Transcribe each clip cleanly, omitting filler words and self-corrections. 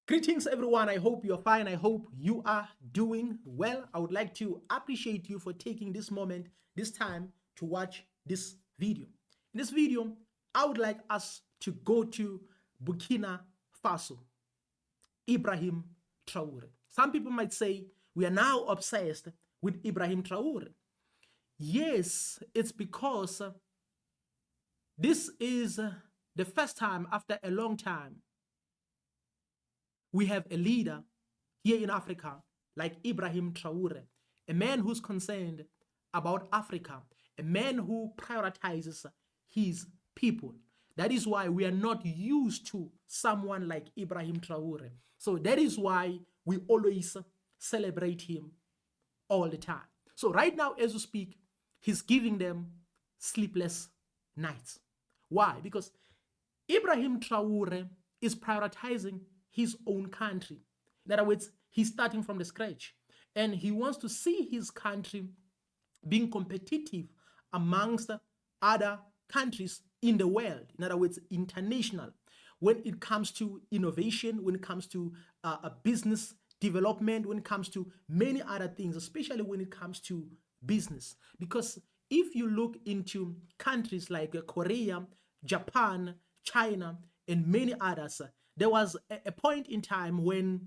Greetings, everyone. I hope you're fine. I hope you are doing well. I would like to appreciate you for taking this moment, this time to watch this video. In this video, I would like us to go to Burkina Faso, Ibrahim Traore. Some people might say we are now obsessed with Ibrahim Traore. Yes, it's because this is the first time after a long time we have a leader here in Africa like Ibrahim Traore, a man who's concerned about Africa, a man who prioritizes his people. That is why we are not used to someone like Ibrahim Traore. So that is why we always celebrate him all the time. So right now, as we speak, he's giving them sleepless nights. Why? Because Ibrahim Traore is prioritizing his own country. In other words, he's starting from the scratch. And he wants to see his country being competitive amongst other countries in the world. In other words, international. When it comes to innovation, when it comes to a business development, when it comes to many other things, especially when it comes to business. Because if you look into countries like Korea, Japan, China, and many others, there was a point in time when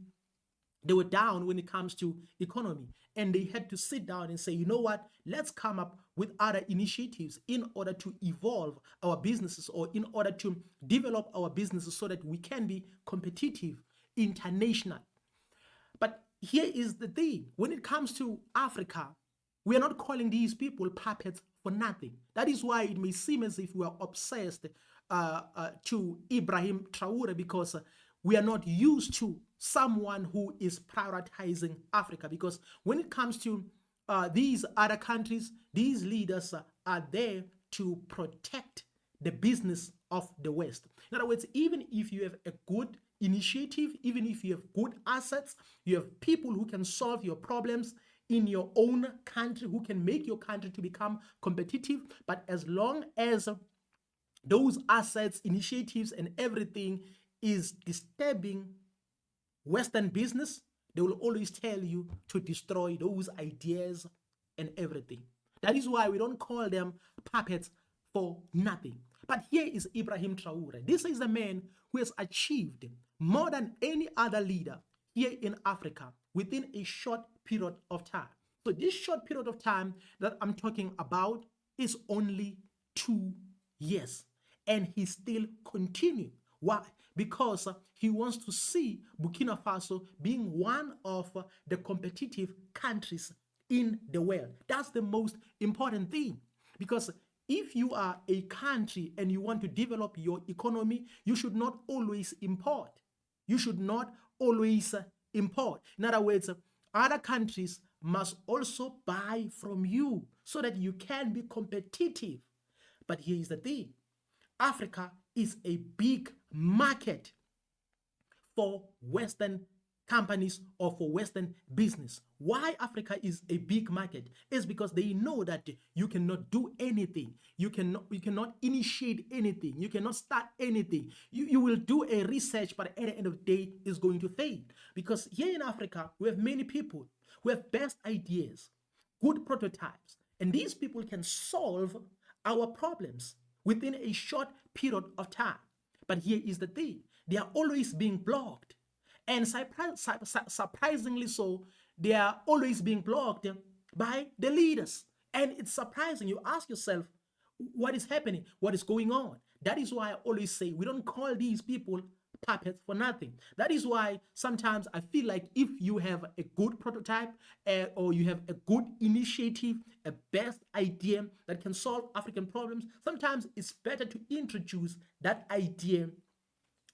they were down when it comes to economy, and they had to sit down and say, you know what, let's come up with other initiatives in order to evolve our businesses or in order to develop our businesses so that we can be competitive international. But here is the thing, when it comes to Africa, we are not calling these people puppets for nothing. That is why it may seem as if we are obsessed to Ibrahim Traore, because we are not used to someone who is prioritizing Africa. Because when it comes to these other countries, these leaders are there to protect the business of the West. In other words, even if you have a good initiative, even if you have good assets, you have people who can solve your problems in your own country, who can make your country to become competitive, but as long as those assets, initiatives, and everything is disturbing Western business, they will always tell you to destroy those ideas and everything. That is why we don't call them puppets for nothing. But here is Ibrahim Traore. This is a man who has achieved more than any other leader here in Africa within a short period of time. So this short period of time that I'm talking about is only 2 years. And he still continuing. Why? Because he wants to see Burkina Faso being one of the competitive countries in the world. That's the most important thing. Because if you are a country and you want to develop your economy, you should not always import. You should not always import. In other words, other countries must also buy from you so that you can be competitive. But here is the thing. Africa is a big market for Western companies or for Western business. Why Africa is a big market is because they know that you cannot do anything. You cannot initiate anything. You cannot start anything. You will do a research, but at the end of the day, it's going to fail. Because here in Africa, we have many people who have best ideas, good prototypes, and these people can solve our problems within a short period of time. But here is the thing, they are always being blocked. And surprisingly so, they are always being blocked by the leaders. And it's surprising. You ask yourself, what is happening? What is going on? That is why I always say we don't call these people puppets for nothing. That is why sometimes I feel like if you have a good prototype or you have a good initiative, a best idea that can solve African problems, sometimes it's better to introduce that idea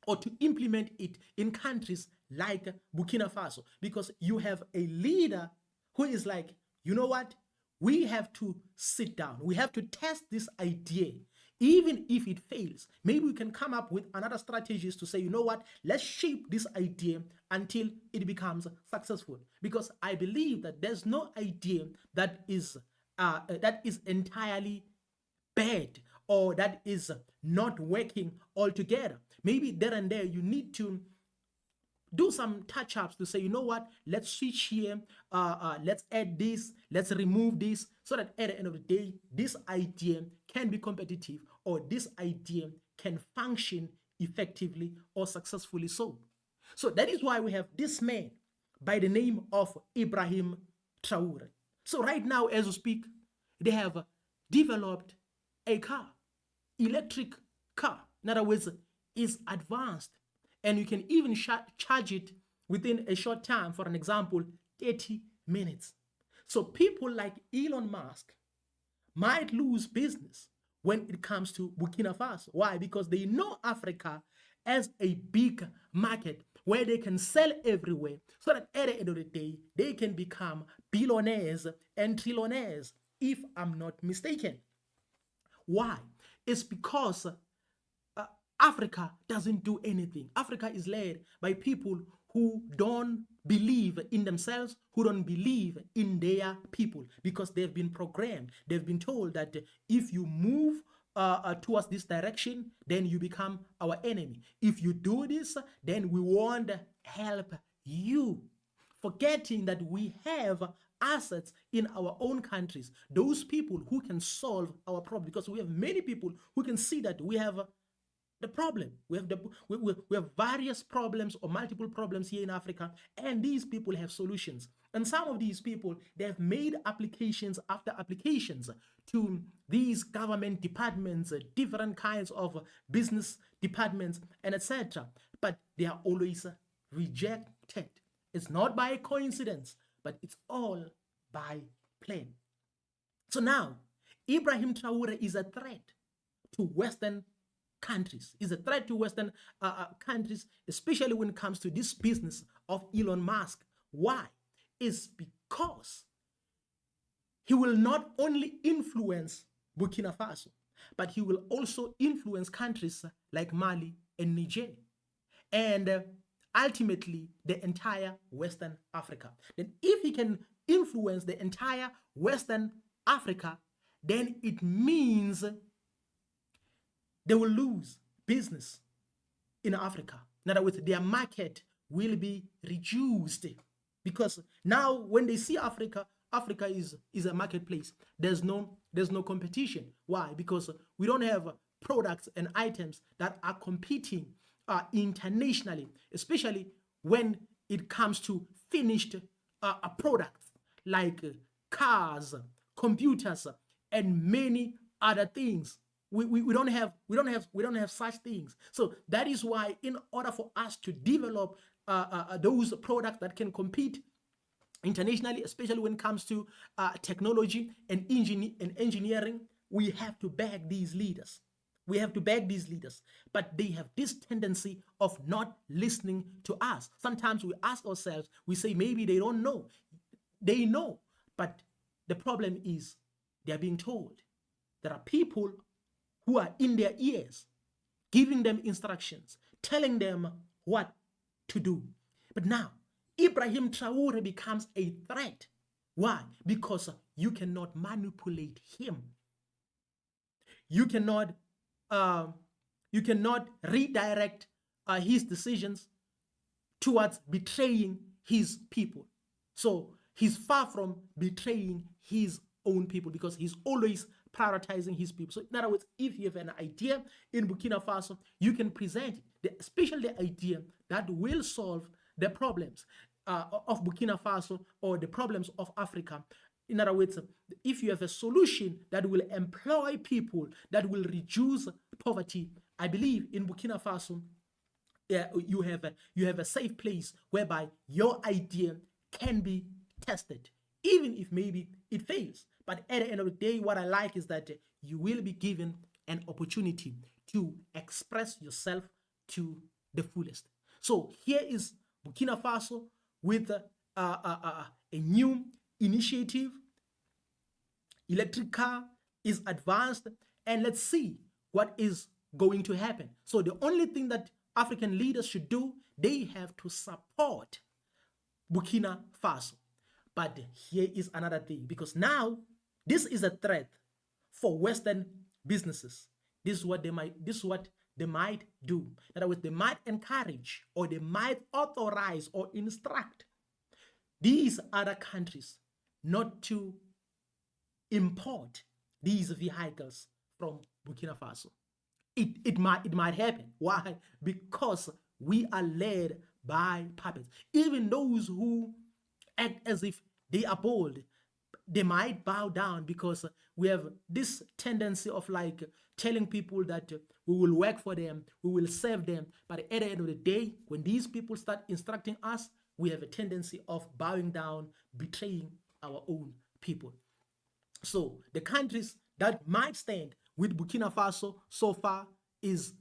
or to implement it in countries like Burkina Faso, because you have a leader who is like, you know what? We have to sit down. We have to test this idea. Even if it fails, maybe we can come up with another strategies to say, you know what? Let's shape this idea until it becomes successful. Because I believe that there's no idea that is entirely bad or that is not working altogether. Maybe there and there you need to do some touch-ups to say, you know what, let's switch here, let's add this, let's remove this, so that at the end of the day, this idea can be competitive, or this idea can function effectively or successfully. So that is why we have this man by the name of Ibrahim Traore. So right now, as we speak, they have developed a car, electric car. In other words, is advanced, and you can even charge it within a short time. For an example, 30 minutes. So people like Elon Musk might lose business when it comes to Burkina Faso. Why? Because they know Africa as a big market where they can sell everywhere, so that at the end of the day, they can become billionaires and trillionaires, if I'm not mistaken. Why? It's because Africa doesn't do anything. Africa is led by people who don't believe in themselves, who don't believe in their people, because they've been programmed. They've been told that if you move towards this direction, then you become our enemy. If you do this, then we won't help you. Forgetting that we have assets in our own countries, those people who can solve our problem, because we have many people who can see that we have the problem. We have various problems or multiple problems here in Africa, and these people have solutions. And some of these people, they have made applications after applications to these government departments, different kinds of business departments, and etc. But they are always rejected. It's not by coincidence, but it's all by plan. So now, Ibrahim Traore is a threat to Western countries, is a threat to Western countries, especially when it comes to this business of Elon Musk. Why? It's because he will not only influence Burkina Faso, but he will also influence countries like Mali and Niger, and ultimately the entire Western Africa. Then if he can influence the entire Western Africa, then it means they will lose business in Africa. In other words, their market will be reduced, because now when they see Africa, Africa is a marketplace. There's no competition. Why? Because we don't have products and items that are competing internationally, especially when it comes to finished products like cars, computers, and many other things. We don't have such things. So that is why, in order for us to develop those products that can compete internationally, especially when it comes to technology and engineering, we have to back these leaders. We have to back these leaders, but they have this tendency of not listening to us. Sometimes we ask ourselves, we say maybe they don't know. They know, but the problem is they are being told. There are people who are in their ears, giving them instructions, telling them what to do. But now, Ibrahim Traore becomes a threat. Why? Because you cannot manipulate him. You cannot redirect his decisions towards betraying his people. So he's far from betraying his own people, because he's always prioritizing his people. So in other words, if you have an idea in Burkina Faso, you can present it, especially the idea that will solve the problems of Burkina Faso or the problems of Africa. In other words, if you have a solution that will employ people, that will reduce poverty, I believe in Burkina Faso, you have a safe place whereby your idea can be tested, even if maybe it fails. But at the end of the day, what I like is that you will be given an opportunity to express yourself to the fullest. So here is Burkina Faso with a new initiative. Electric car is advanced, and let's see what is going to happen. So the only thing that African leaders should do, they have to support Burkina Faso. But here is another thing, because now this is a threat for Western businesses. This is what they might do. In other words, they might encourage or they might authorize or instruct these other countries not to import these vehicles from Burkina Faso. It might happen. Why? Because we are led by puppets. Even those who act as if they are bold, they might bow down because we have this tendency of like telling people that we will work for them, we will serve them. But at the end of the day, when these people start instructing us, we have a tendency of bowing down, betraying our own people. So the countries that might stand with Burkina Faso so far is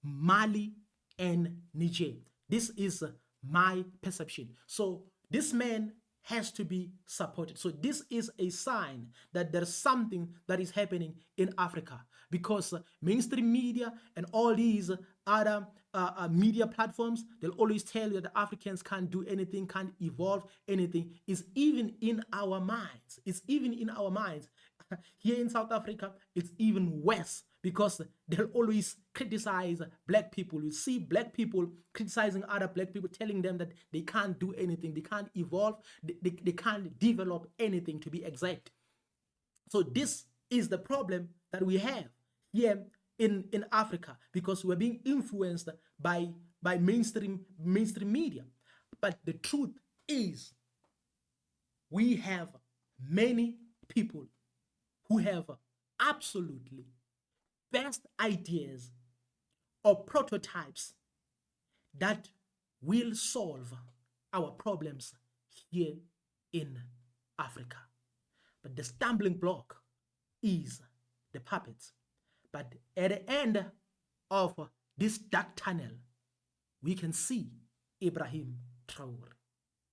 Mali and Niger. This is my perception. So this man has to be supported. So this is a sign that there's something that is happening in Africa, because mainstream media and all these other media platforms, they'll always tell you that the Africans can't do anything, can't evolve anything. It's even in our minds. It's even in our minds. Here in South Africa, it's even worse because they'll always criticize black people. You see black people criticizing other black people, telling them that they can't do anything, they can't evolve, they can't develop anything, to be exact. So this is the problem that we have here in Africa, because we're being influenced by mainstream media. But the truth is, we have many people who have absolutely best ideas or prototypes that will solve our problems here in Africa. But the stumbling block is the puppets. But at the end of this dark tunnel, we can see Ibrahim Traore.